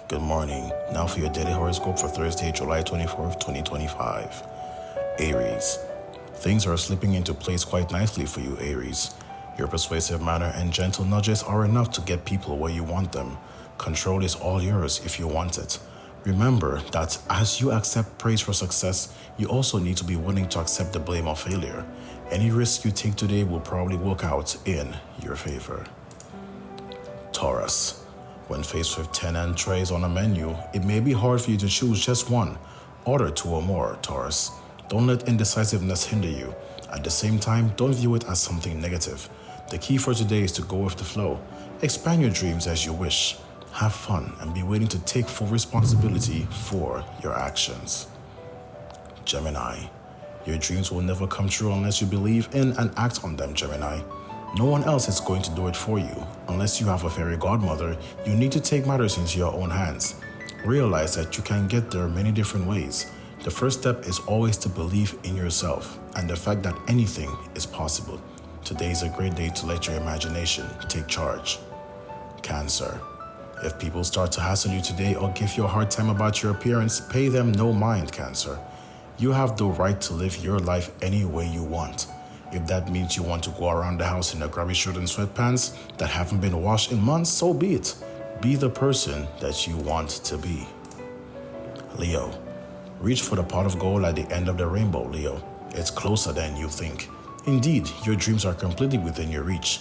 Good morning. Now for your daily horoscope for Thursday, July 24th, 2025. Aries. Things are slipping into place quite nicely for you, Aries. Your persuasive manner and gentle nudges are enough to get people where you want them. Control is all yours if you want it. Remember that as you accept praise for success, you also need to be willing to accept the blame of failure. Any risk you take today will probably work out in your favor. Taurus. When faced with 10 entrees on a menu, it may be hard for you to choose just one. Order 2 or more, Taurus. Don't let indecisiveness hinder you. At the same time, don't view it as something negative. The key for today is to go with the flow. Expand your dreams as you wish. Have fun and be willing to take full responsibility for your actions. Gemini. Your dreams will never come true unless you believe in and act on them, Gemini. No one else is going to do it for you. Unless you have a fairy godmother, you need to take matters into your own hands. Realize that you can get there many different ways. The first step is always to believe in yourself and the fact that anything is possible. Today is a great day to let your imagination take charge. Cancer. If people start to hassle you today or give you a hard time about your appearance, pay them no mind, Cancer. You have the right to live your life any way you want. If that means you want to go around the house in a grubby shirt and sweatpants that haven't been washed in months, so be it. Be the person that you want to be. Leo. Reach for the pot of gold at the end of the rainbow, Leo. It's closer than you think. Indeed, your dreams are completely within your reach.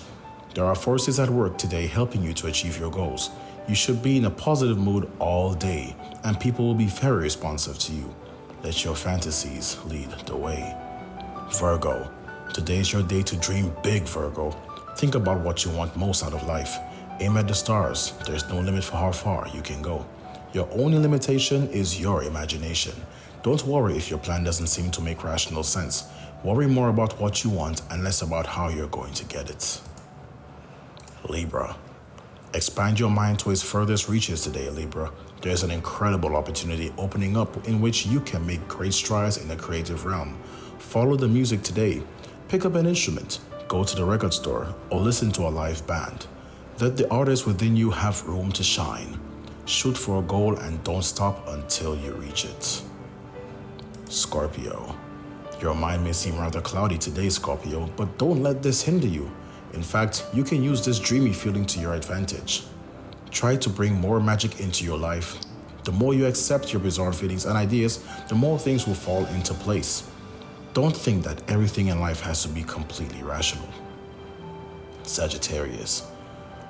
There are forces at work today helping you to achieve your goals. You should be in a positive mood all day, and people will be very responsive to you. Let your fantasies lead the way. Virgo. Today is your day to dream big, Virgo. Think about what you want most out of life. Aim at the stars. There's no limit for how far you can go. Your only limitation is your imagination. Don't worry if your plan doesn't seem to make rational sense. Worry more about what you want and less about how you're going to get it. Libra. Expand your mind to its furthest reaches today, Libra. There's an incredible opportunity opening up in which you can make great strides in the creative realm. Follow the music today. Pick up an instrument, go to the record store, or listen to a live band. Let the artist within you have room to shine. Shoot for a goal and don't stop until you reach it. Scorpio. Your mind may seem rather cloudy today, Scorpio, but don't let this hinder you. In fact, you can use this dreamy feeling to your advantage. Try to bring more magic into your life. The more you accept your bizarre feelings and ideas, the more things will fall into place. Don't think that everything in life has to be completely rational. Sagittarius.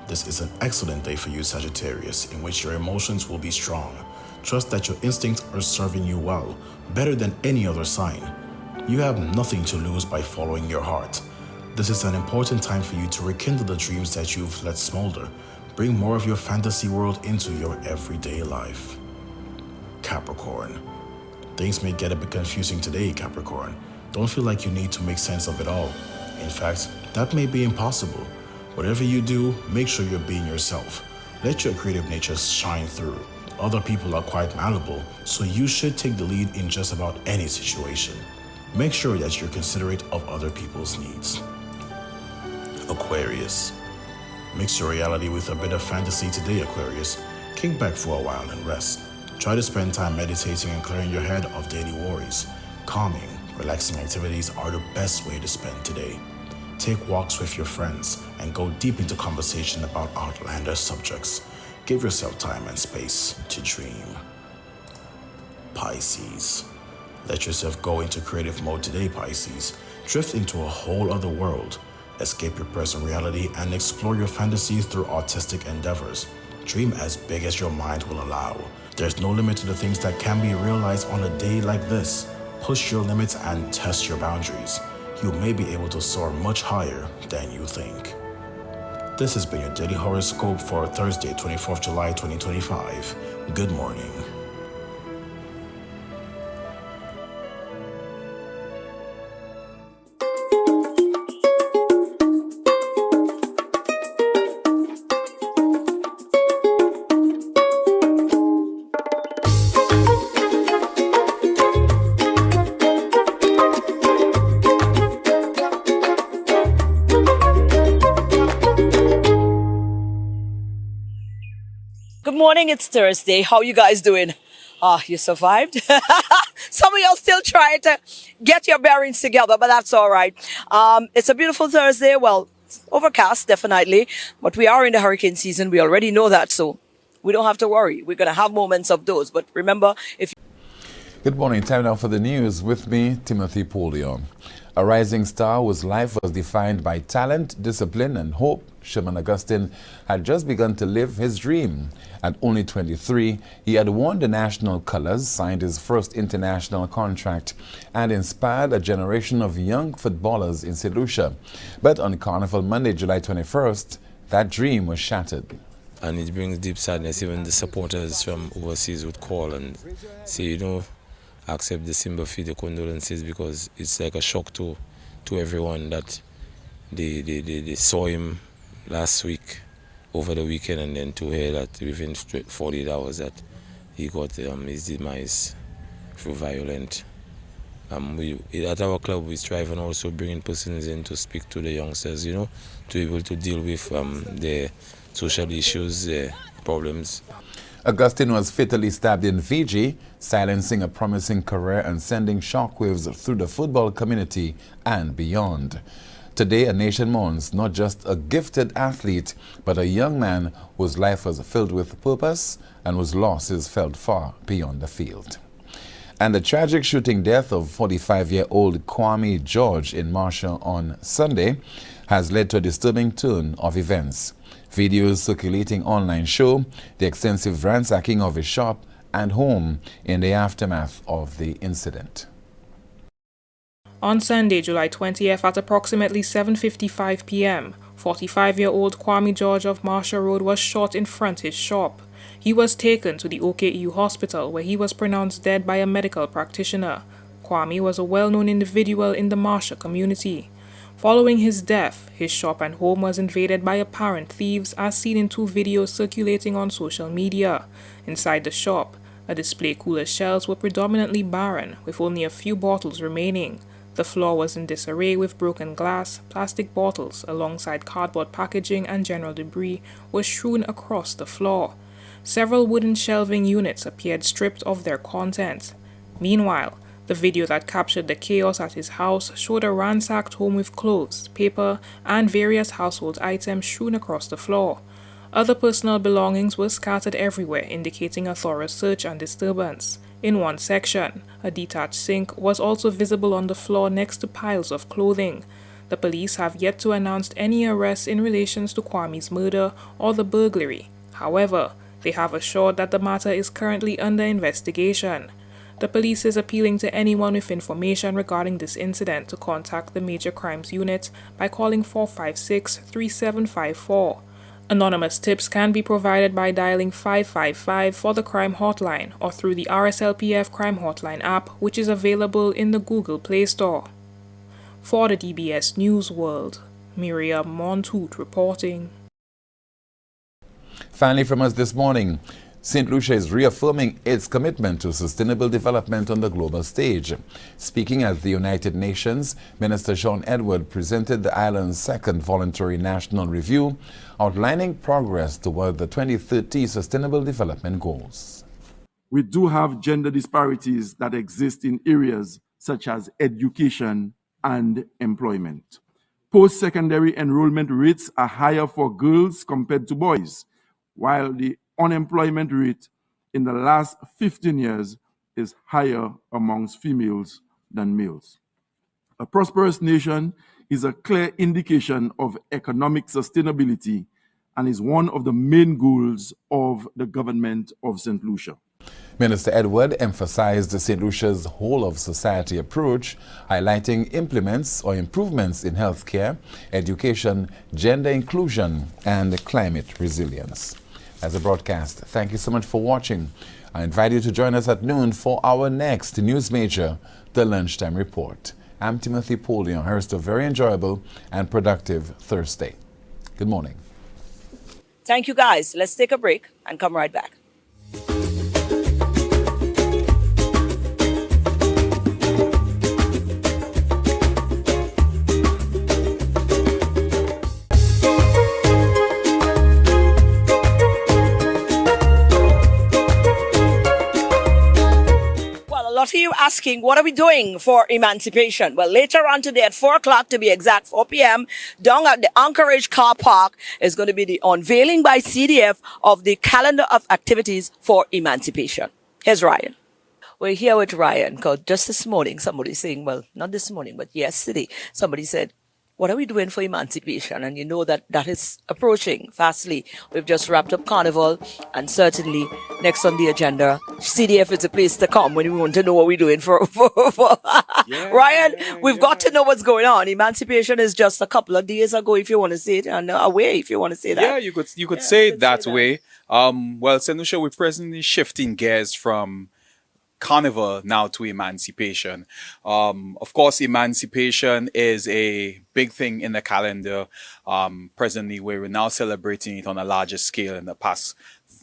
This is an excellent day for you, Sagittarius, in which your emotions will be strong. Trust that your instincts are serving you well, better than any other sign. You have nothing to lose by following your heart. This is an important time for you to rekindle the dreams that you've let smolder. Bring more of your fantasy world into your everyday life. Capricorn. Things may get a bit confusing today, Capricorn. Don't feel like you need to make sense of it all. In fact, that may be impossible. Whatever you do, make sure you're being yourself. Let your creative nature shine through. Other people are quite malleable, so you should take the lead in just about any situation. Make sure that you're considerate of other people's needs. Aquarius. Mix your reality with a bit of fantasy today, Aquarius. Kick back for a while and rest. Try to spend time meditating and clearing your head of daily worries. Calming, relaxing activities are the best way to spend today. Take walks with your friends and go deep into conversation about outlandish subjects. Give yourself time and space to dream. Pisces. Let yourself go into creative mode today, Pisces. Drift into a whole other world. Escape your present reality and explore your fantasy through artistic endeavors. Dream as big as your mind will allow. There's no limit to the things that can be realized on a day like this. Push your limits and test your boundaries. You may be able to soar much higher than you think. This has been your daily horoscope for Thursday, 24th July 2025. Good morning. Good morning. morning. It's Thursday. How you guys doing? You survived. Some of y'all still trying to get your bearings together, but that's all right. It's a beautiful Thursday. Well, it's overcast, definitely, but we are in the hurricane season. We already know that, so we don't have to worry. We're going to have moments of those. But remember, if Good morning. Time now for the news. With me, Timothy Polion. A rising star whose life was defined by talent, discipline, and hope, Sherman Augustine had just begun to live his dream. At only 23, he had worn the national colors, signed his first international contract, and inspired a generation of young footballers in St Lucia. But on Carnival Monday, July 21st, that dream was shattered. And it brings deep sadness. Even the supporters from overseas would call and say, accept the sympathy, the condolences, because it's like a shock to everyone that they saw him last week, over the weekend, and then to hear that within 48 hours that he got his demise through violent. At our club, we strive and also bringing persons in to speak to the youngsters, to be able to deal with their social issues, their problems. Augustine was fatally stabbed in Fiji, silencing a promising career and sending shockwaves through the football community and beyond. Today, a nation mourns not just a gifted athlete, but a young man whose life was filled with purpose and whose loss is felt far beyond the field. And the tragic shooting death of 45-year-old Kwame George in Marshall on Sunday has led to a disturbing turn of events. Videos circulating online show the extensive ransacking of his shop and home in the aftermath of the incident. On Sunday, July 20th at approximately 7:55 p.m., 45-year-old Kwame George of Marshall Road was shot in front his shop. He was taken to the OKU hospital where he was pronounced dead by a medical practitioner. Kwame was a well-known individual in the Marshall community. Following his death, his shop and home was invaded by apparent thieves as seen in two videos circulating on social media. Inside the shop, a display cooler shelves were predominantly barren, with only a few bottles remaining. The floor was in disarray with broken glass, plastic bottles, alongside cardboard packaging and general debris was strewn across the floor. Several wooden shelving units appeared stripped of their contents. Meanwhile, the video that captured the chaos at his house showed a ransacked home with clothes, paper, and various household items strewn across the floor. Other personal belongings were scattered everywhere, indicating a thorough search and disturbance. In one section, a detached sink was also visible on the floor next to piles of clothing. The police have yet to announce any arrests in relation to Kwame's murder or the burglary. However, they have assured that the matter is currently under investigation. The police is appealing to anyone with information regarding this incident to contact the Major Crimes Unit by calling 456-3754. Anonymous tips can be provided by dialing 555 for the crime hotline or through the RSLPF Crime Hotline app, which is available in the Google Play Store. For the DBS News World, Miriam Montoot reporting. Finally from us this morning, St Lucia is reaffirming its commitment to sustainable development on the global stage. Speaking at the United Nations, Minister Sean Edward presented the island's second voluntary national review, outlining progress toward the 2030 Sustainable Development Goals. We do have gender disparities that exist in areas such as education and employment. Post-secondary enrollment rates are higher for girls compared to boys, while the unemployment rate in the last 15 years is higher amongst females than males. A prosperous nation is a clear indication of economic sustainability and is one of the main goals of the government of St. Lucia. Minister Edward emphasized St. Lucia's whole-of-society approach, highlighting improvements in healthcare, education, gender inclusion, and climate resilience. As a broadcast, thank you so much for watching. I invite you to join us at noon for our next news major, the Lunchtime Report. I'm Timothy Polion. Here's to a very enjoyable and productive Thursday. Good morning. thank you guys. Let's take a break and come right back. lot of you asking, what are we doing for emancipation? Well, later on today at 4 o'clock to be exact, 4 p.m., down at the Anchorage car park is going to be the unveiling by CDF of the calendar of activities for emancipation. Here's Ryan. We're here with Ryan because just this morning, somebody saying, well, not this morning, but yesterday, somebody said, what are we doing for emancipation? And you know that that is approaching fastly. We've just wrapped up Carnival, and certainly next on the agenda, CDF is a place to come when we want to know what we're doing Ryan, we've got to know what's going on. Emancipation is just a couple of days ago, if you want to say it, and away, if you want to say that. Yeah, you could say it that way. Well, St Lucia, we're presently shifting gears from Carnival now to emancipation. Of course, emancipation is a big thing in the calendar. Presently, we're now celebrating it on a larger scale in the past,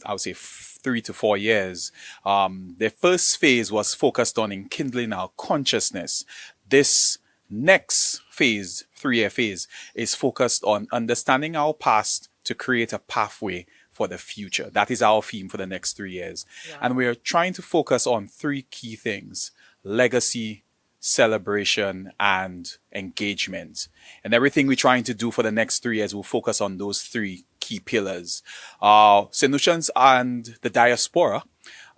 I would say, 3 to 4 years. The first phase was focused on enkindling our consciousness. This next phase, 3-year phase, is focused on understanding our past to create a pathway for the future. That is our theme for the next 3 years. Yeah. And we're trying to focus on 3 key things: legacy, celebration, and engagement. And everything we're trying to do for the next 3 years will focus on those 3 key pillars. St. Lucians and the diaspora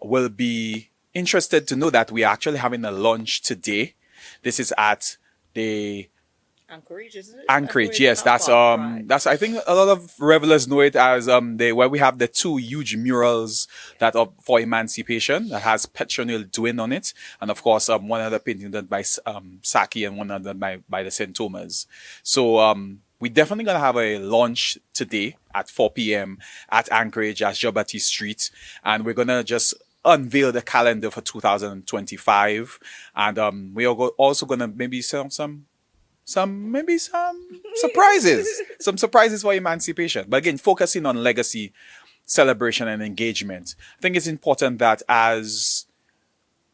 will be interested to know that we're actually having a launch today. This is at the Anchorage, isn't it? Anchorage, yes. That's I think a lot of revelers know it as where we have the 2 huge murals that are for emancipation that has Petronil doing on it, and of course one other painting done by Saki and one other by the St. Thomas. So we're definitely gonna have a launch today at 4 p.m. at Anchorage at Jabati Street, and we're gonna just unveil the calendar for 2025, and we are also gonna maybe some surprises, some surprises for emancipation. But again, focusing on legacy, celebration, and engagement. I think it's important that as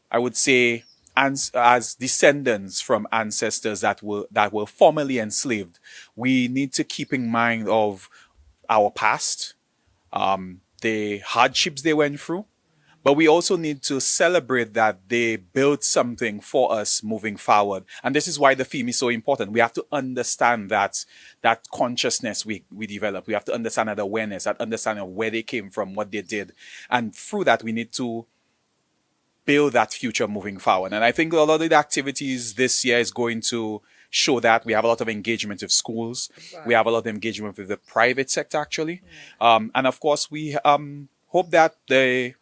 I would say, as descendants from ancestors that were formerly enslaved, we need to keep in mind of our past, the hardships they went through. But we also need to celebrate that they built something for us moving forward. And this is why the theme is so important. We have to understand that consciousness we develop. We have to understand that awareness, that understanding of where they came from, what they did. And through that, we need to build that future moving forward. And I think a lot of the activities this year is going to show that. We have a lot of engagement with schools. Right. We have a lot of engagement with the private sector, actually. And of course, we hope that the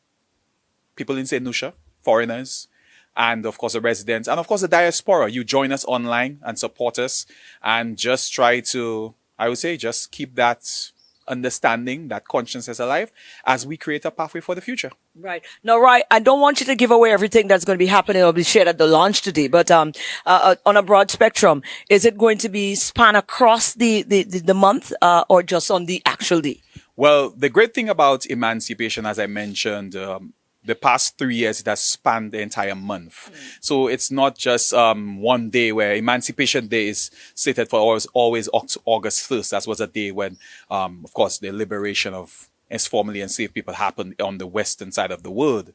people in St. Lucia, foreigners, and of course the residents, and of course the diaspora, you join us online and support us, and just try to, I would say, just keep that understanding, that consciousness alive as we create a pathway for the future. Right. Now, right, I don't want you to give away everything that's going to be happening or be shared at the launch today, but on a broad spectrum, is it going to be span across the month or just on the actual day? Well, the great thing about emancipation, as I mentioned, the past 3 years, it has spanned the entire month. So it's not just one day where Emancipation Day is slated for always August 1st. That was a day when, of course, the liberation of formerly enslaved people happened on the western side of the world.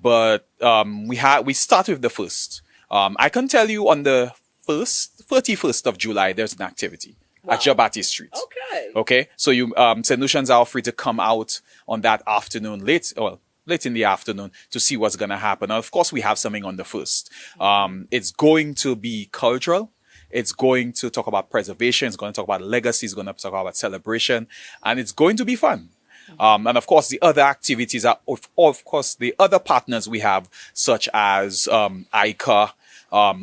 But we start with the 1st. I can tell you on the 31st of July, there's an activity. Wow. At Jabati Street. Okay. So you St. Lucians are free to come out on that afternoon, late in the afternoon, to see what's going to happen. Now, of course, we have something on the 1st. It's going to be cultural. It's going to talk about preservation. It's going to talk about legacy. It's going to talk about celebration. And it's going to be fun. And of course, the other activities are, of course, the other partners we have, such as ICA.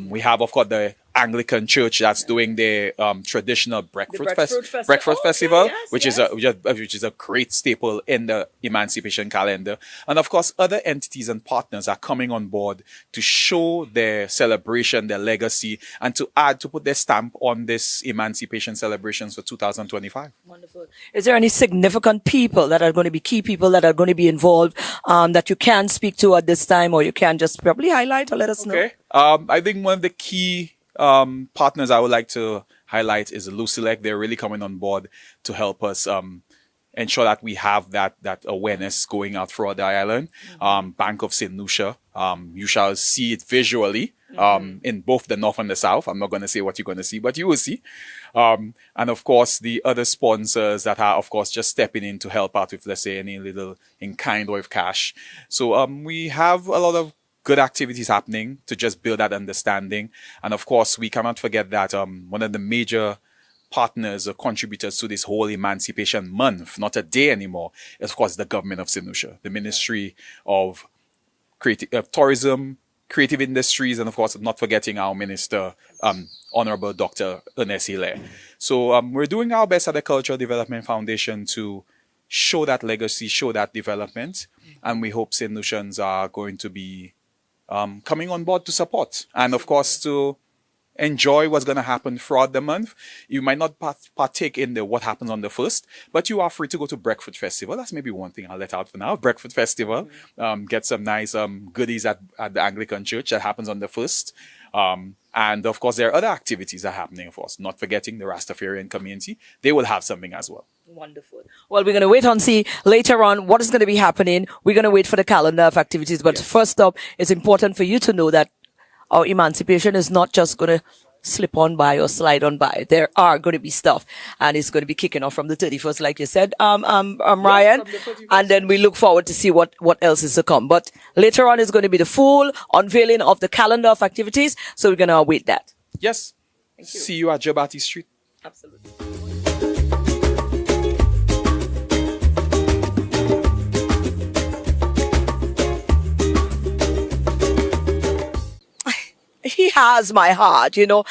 We have, of course, the Anglican Church that's doing their traditional breakfast festival, yes, which is a great staple in the Emancipation calendar. And of course, other entities and partners are coming on board to show their celebration, their legacy, and to put their stamp on this Emancipation celebrations for 2025. Wonderful. Is there any significant people that are going to be key people that are going to be involved that you can speak to at this time, or you can just probably highlight or let us know? I think one of the key partners I would like to highlight is Lucilec. They're really coming on board to help us ensure that we have that awareness going out throughout the island. Bank of St Lucia, you shall see it visually in both the north and the south. I'm not going to say what you're going to see, but you will see. And of course, the other sponsors that are, of course, just stepping in to help out with, let's say, any little in kind or with cash. So we have a lot of good activities happening to just build that understanding. And of course, we cannot forget that one of the major partners or contributors to this whole Emancipation Month, not a day anymore, is of course the government of St Lucia, the Ministry of Tourism, Creative Industries, and of course not forgetting our Minister, Honorable Dr. Ernest Hilaire. So we're doing our best at the Cultural Development Foundation to show that legacy, show that development, and we hope St. Lucians are going to be coming on board to support, and of course to enjoy what's going to happen throughout the month. You might not partake in what happens on the 1st, but you are free to go to Breakfast Festival. That's maybe one thing I'll let out for now. Breakfast Festival. Get some nice goodies at the Anglican Church that happens on the 1st. And of course, there are other activities that are happening, of course. Not forgetting the Rastafarian community. They will have something as well. Wonderful. Well, we're going to wait and see later on what is going to be happening. We're going to wait for the calendar of activities. But first up, it's important for you to know that our emancipation is not just going to slip on by or slide on by. There are going to be stuff, and it's going to be kicking off from the 31st, like you said, Ryan. And then we look forward to see what else is to come. But later on is going to be the full unveiling of the calendar of activities. So we're going to await that. Yes. Thank you. See you at Jabati Street. Absolutely. He has my heart, you know.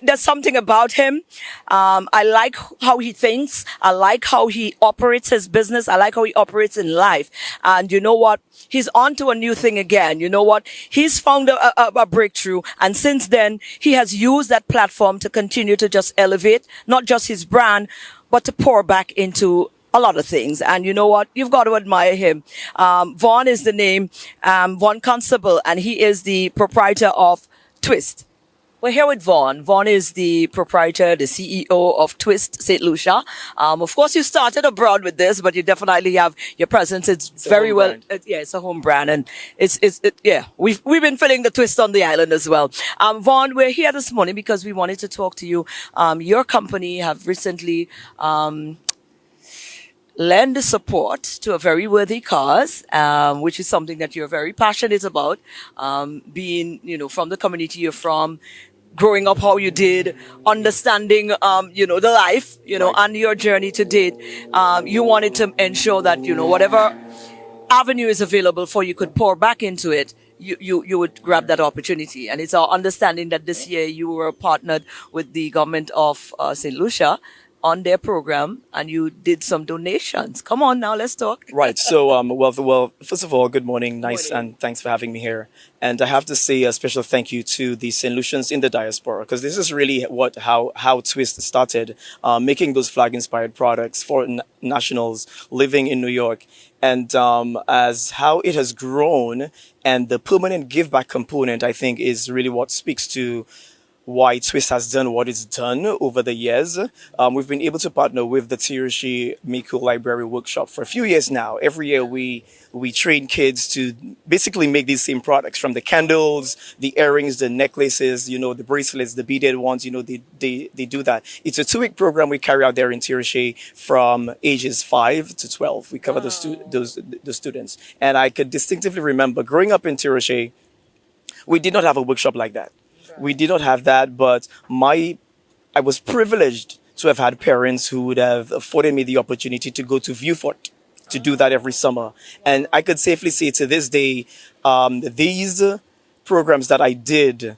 There's something about him. I like how he thinks. I like how he operates his business. I like how he operates in life. And you know what? He's on to a new thing again. You know what? He's found a breakthrough. And since then, he has used that platform to continue to just elevate, not just his brand, but to pour back into a lot of things. And you know what? You've got to admire him. Vaughn is the name, Vaughn Constable, and he is the proprietor of Twist. We're here with Vaughn. Vaughn is the proprietor, the CEO of Twist St Lucia. Of course, you started abroad with this, but you definitely have your presence. It's very well. It's a home brand, and we've been filling the Twist on the island as well. Vaughn, we're here this morning because we wanted to talk to you. Your company have recently lend support to a very worthy cause, which is something that you're very passionate about, being, you know, from the community you're from, growing up how you did, understanding, the life, and your journey to date. You wanted to ensure that, whatever avenue is available for you could pour back into it. You would grab that opportunity. And it's our understanding that this year you were partnered with the government of St. Lucia on their program, and you did some donations. Come on now, let's talk. Right. So, well, first of all, good morning. Nice. And thanks for having me here. And I have to say a special thank you to the St. Lucians in the diaspora, because this is really how Twist started, making those flag-inspired products for nationals living in New York. And as how it has grown, and the permanent give-back component, I think, is really what speaks to why Twist has done what it's done over the years. We've been able to partner with the Tirushi Miku Library Workshop for a few years now. Every year we train kids to basically make these same products, from the candles, the earrings, the necklaces, the bracelets, the beaded ones, they do that. It's a 2-week program we carry out there in Tirushi from ages 5 to 12. We cover the students. And I could distinctively remember growing up in Tirushi, we did not have a workshop like that. We did not have that, but I was privileged to have had parents who would have afforded me the opportunity to go to Viewfort to do that every summer. And I could safely say to this day, these programs that I did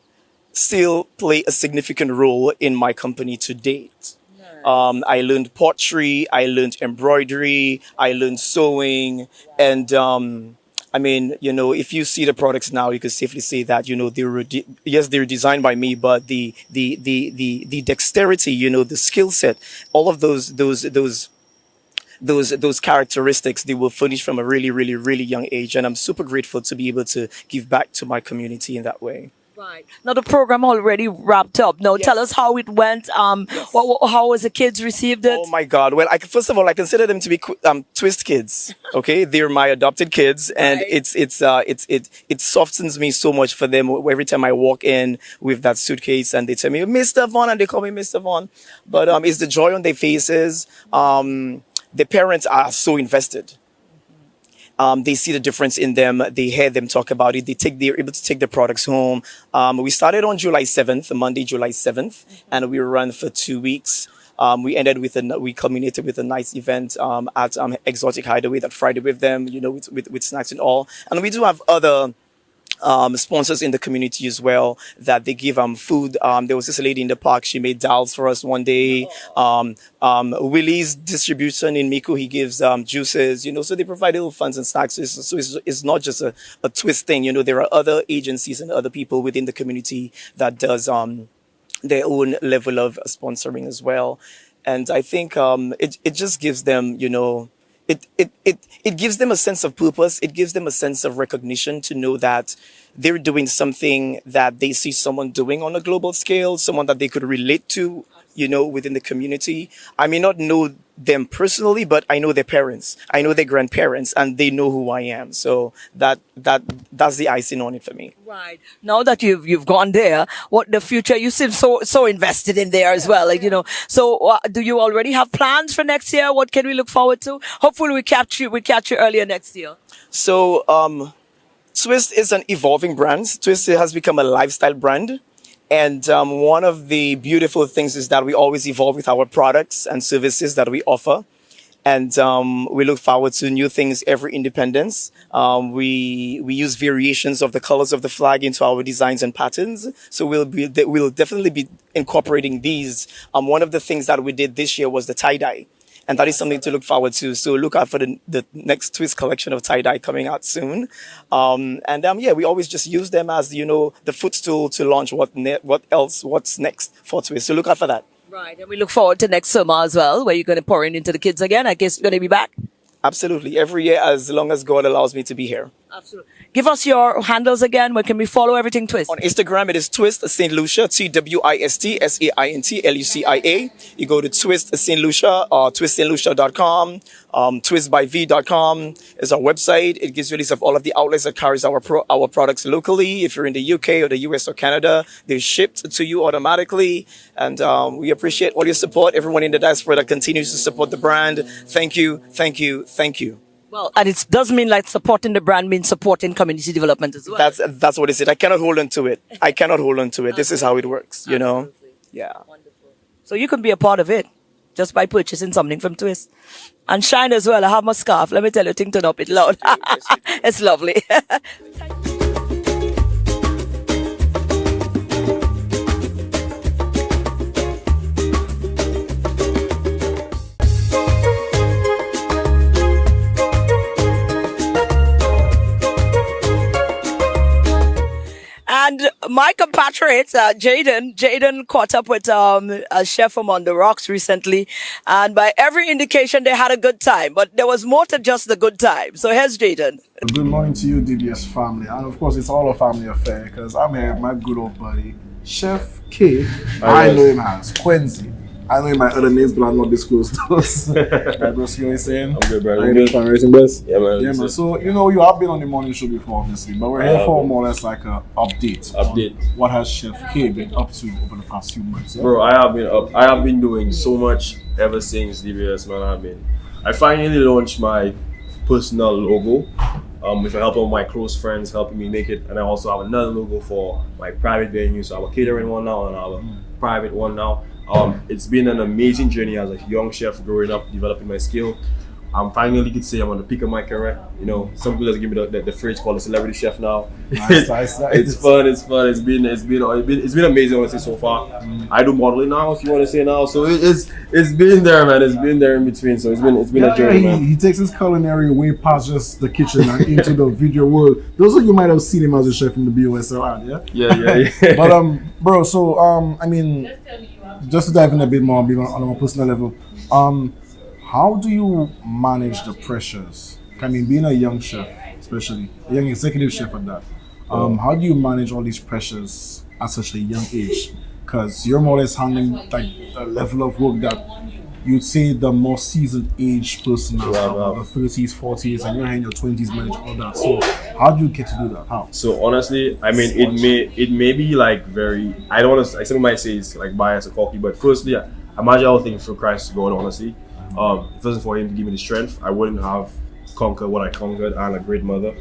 still play a significant role in my company to date. I learned pottery, I learned embroidery, I learned sewing, and if you see the products now, you can safely say that, they're designed by me, but the dexterity, the skill set, all of those characteristics, they were furnished from a really, really, really young age. And I'm super grateful to be able to give back to my community in that way. Right. Now the program already wrapped up. Now tell us how it went. How was the kids received it? Oh my God! Well, first of all, I consider them to be twist kids. Okay, they're my adopted kids, and Right. it softens me so much for them every time I walk in with that suitcase and they tell me Mr. Vaughn and they call me Mr. Vaughn. But it's the joy on their faces. The parents are so invested. They see the difference in them. They hear them talk about it. They're able to take the products home. We started on July 7th, Monday, July 7th, and we ran for 2 weeks. We culminated with a nice event at Exotic Hideaway that Friday with them, with snacks and all. And we do have other sponsors in the community as well that they give food. There was this lady in the park, she made dals for us one day. Willie's distribution in Miku, he gives juices, so they provide little funds and snacks. So it's not just a twist thing, there are other agencies and other people within the community that does their own level of sponsoring as well. And I think it just gives them, it gives them a sense of purpose. It gives them a sense of recognition to know that they're doing something that they see someone doing on a global scale, someone that they could relate to, within the community. I may not know them personally, but I know their parents, I know their grandparents, and they know who I am. So that's the icing on it for me. Right. Now that you've gone there, what the future? You seem so invested in there as well. So do you already have plans for next year? What can we look forward to? Hopefully we catch you earlier next year. So Twist is an evolving brand. Twist has become a lifestyle brand. And one of the beautiful things is that we always evolve with our products and services that we offer. And we look forward to new things every Independence. We use variations of the colors of the flag into our designs and patterns. So we'll definitely be incorporating these. One of the things that we did this year was the tie-dye. And that is something to look forward to. So look out for the next Twist collection of tie-dye coming out soon. We always just use them as, the footstool to launch what's next for Twist. So look out for that. Right. And we look forward to next summer as well, where you're going to pour into the kids again. I guess you're going to be back. Absolutely. Every year, as long as God allows me to be here. Absolutely. Give us your handles again. Where can we follow everything Twist? On Instagram, it is Twist St Lucia, TWIST SAINT LUCIA. You go to Twist St Lucia or twiststlucia.com. Twistbyv.com is our website. It gives you a list of all of the outlets that carries our products locally. If you're in the UK or the US or Canada, they're shipped to you automatically. And we appreciate all your support. Everyone in the diaspora that continues to support the brand. Thank you, thank you, thank you. Well, and it does mean like supporting the brand means supporting community development as well. That's what it is. I cannot hold on to it. This is how it works, Absolutely. Yeah. Wonderful. So you can be a part of it just by purchasing something from Twist. And Shine as well. I have my scarf. Let me tell you, thing turned up it loud. It's lovely. And my compatriot, Jaden caught up with a chef from On the Rocks recently. And by every indication, they had a good time. But there was more to just the good time. So here's Jaden. Good morning to you, DBS family. And of course, it's all a family affair because I'm here with my good old buddy, Chef K. I know him as Quincy. I know him by other names, but I'm not disclosed those. Right, bro, see what you're saying? I'm good, bro. Are you doing fine, everything best? Yeah, man. Yeah, man. So, you have been on the morning show before, obviously, but we're here for more or less like an update. On what has Chef K been up to over the past few months? Yeah? Bro, I have been doing so much ever since DBS, man. I finally launched my personal logo. With the help of my close friends helping me make it, and I also have another logo for my private venue. So I have a catering one now and I have a private one now. It's been an amazing journey as a young chef growing up, developing my skill. I'm finally could say I'm on the peak of my career. Some people just give me the phrase called a celebrity chef now. Nice. It's fun. It's been amazing, honestly, so far. I do modeling now, if you want to say now. So it's been there, man. It's been there in between. So it's been a journey, man. He takes his culinary way past just the kitchen and into the video world. Those of you might have seen him as a chef in the BOSL ad, yeah. Yeah. But bro, so just to dive in a bit more on a more personal level, how do you manage the pressures? Being a young chef, especially a young executive chef at that, How do you manage all these pressures at such a young age? Because you're more or less handling like the level of work that you'd say the more seasoned age person now, the 30s, 40s, and you're in your 20s manage all that. So how do you get to do that? How? So honestly, I mean, it may be like very. I don't want to. Like some might say it's like bias or cocky, but firstly, I imagine all things through Christ God. Honestly, if it wasn't for Him to give me the strength, I wouldn't have conquered what I conquered and a great mother.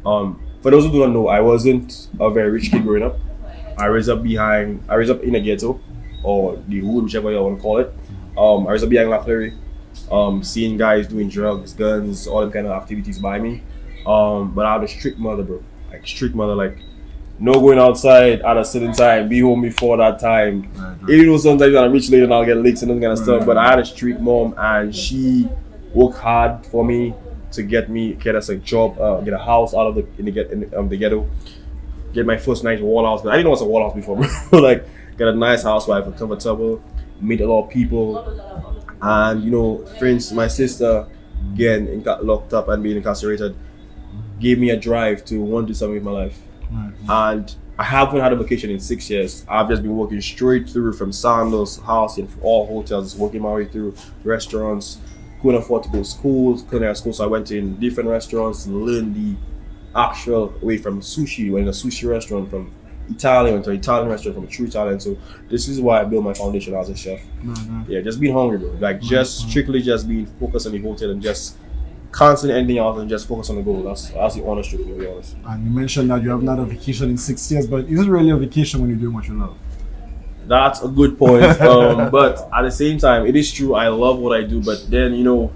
For those who do not know, I wasn't a very rich kid growing up. I raised up in a ghetto, or the hood, whichever you want to call it. I raised up behind La Fleury, seeing guys doing drugs, guns, all them kind of activities by me. But I had a strict mother, bro. Like strict mother, like no going outside at a certain time, be home before that time. Even though sometimes I'm rich late and I'll get licks and that kind of stuff. But I had a strict mom, and she worked hard for me to get us a job, get a house out of the ghetto. Get my first nice wall house. I didn't know what's a wall house before, bro. Like, get a nice house where I could comfortable, meet a lot of people. And, you know, friends, my sister, again, got locked up and being incarcerated, gave me a drive to want to do something with my life. And I haven't had a vacation in 6 years. I've just been working straight through from sandals, house, in all hotels, just working my way through restaurants. Couldn't afford to go to schools, couldn't have school, so I went in different restaurants and learned the actual way from sushi. Went in a sushi restaurant, from Italian, went to an Italian restaurant, from a true Italian. So this is why I built my foundation as a chef. Yeah, just being hungry, bro. Like just strictly just being focused on the hotel and just constantly anything else and just focus on the goal. That's the honest truth, to be honest. And you mentioned that you have not a vacation in 6 years, but is it really a vacation when you're doing what you love? That's a good point. But at the same time, it is true. I love what I do, but then you know,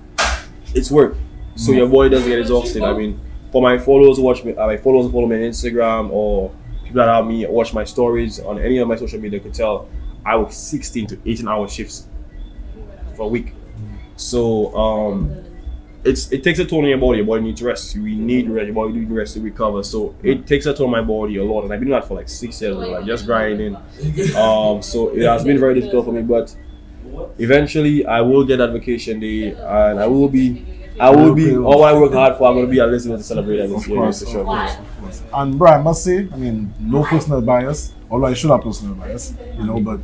it's work. So your body doesn't get exhausted. I mean, for my followers who watch me, my followers who follow me on Instagram, or people that have me watch my stories on any of my social media, could tell I work 16 to 18 hour shifts for a week. So it takes a toll on your body. Your body needs rest. We need rest. Your body needs rest to recover. So it takes a toll on my body a lot, and I've been doing that for like 6 years, like just grinding. So it has been very difficult for me, but eventually I will get that vacation day, and I will be all I work hard for. I'm gonna be at least to celebrate that this year. Of course. And bro, I must say, I mean, no personal bias, although I should have personal bias, you know, but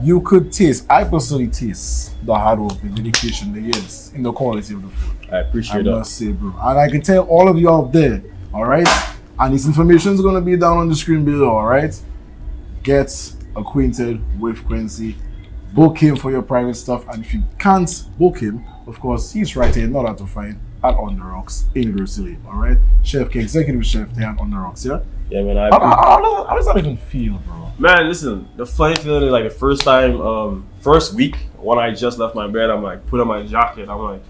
you could taste, I personally taste the hard work, the dedication, the years in the quality of the food. I appreciate that. I must say, bro. And I can tell all of you out there, all right? And this information is going to be down on the screen below, all right? Get acquainted with Quincy. Book him for your private stuff. And if you can't book him, of course, he's right here, not hard to find, at On The Rocks in Gracie, all right? Chef K, executive chef there at On The Rocks, yeah? Yeah, man. How does that even feel, bro? Man, listen, the funny feeling is like the first time, first week, when I just left my bed, I'm like, put on my jacket, I'm like,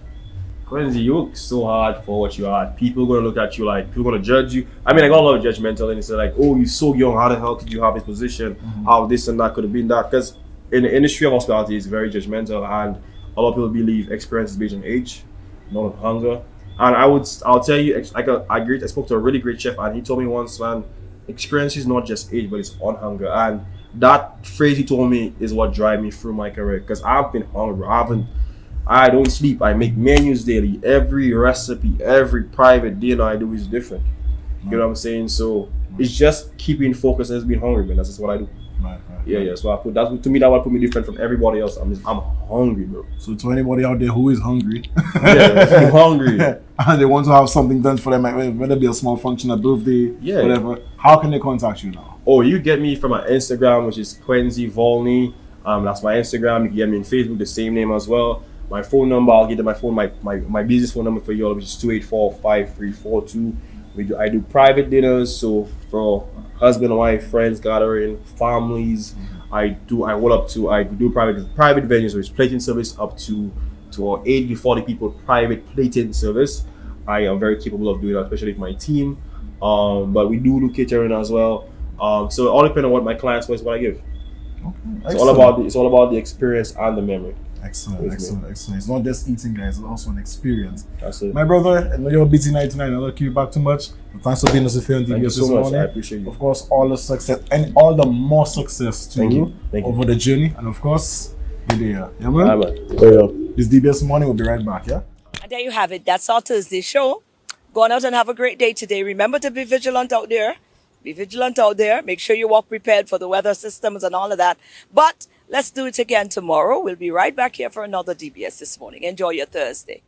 Quincy, you work so hard for what you are. People gonna look at you like, people gonna judge you. I mean, I got a lot of judgmental, and it's like, oh, you're so young, how the hell could you have this position? How this and that could have been that? Because in the industry of hospitality, it's very judgmental, and a lot of people believe experience is based on age, not on hunger. And I'll tell you, I spoke to a really great chef, and he told me once, man, experience is not just age, but it's on hunger. And that phrase he told me is what drives me through my career, because I've been hungry. I don't sleep. I make menus daily. Every recipe, every private dinner I do is different. You know what I'm saying? So it's just keeping focus and just being hungry, man. That's just what I do. Right. Yeah. So to me, that would put me different from everybody else. I'm hungry, bro. So to anybody out there who is hungry, I'm hungry, and they want to have something done for them, whether it be a small function, a birthday, whatever, how can they contact you now? Oh, you get me from my Instagram, which is Quincy Volney. That's my Instagram. You can get me on Facebook, the same name as well. My phone number, I'll give you my phone, my business phone number for you all, which is 284-5342. I do private dinners, so for husband and wife, friends gathering, families. I do private venues, which is plating service up to 8 to 40 people, private plating service. I am very capable of doing that, especially with my team. But we do catering as well. So it all depends on what my clients want, what I give. Okay. It's all about the experience and the memory. Excellent. It's not just eating, guys. It's also an experience. That's it. My brother, I know you're busy night tonight. I don't keep you back too much. But thanks for being us here on Thank you so much. I appreciate you. Of course, all the success and all the more success to you over the journey. And of course, be there. Yeah, man? It's DBS Morning. We'll be right back, yeah? And there you have it. That's our Thursday show. Go on out and have a great day today. Remember to be vigilant out there. Be vigilant out there. Make sure you walk prepared for the weather systems and all of that. But let's do it again tomorrow. We'll be right back here for another DBS This Morning. Enjoy your Thursday.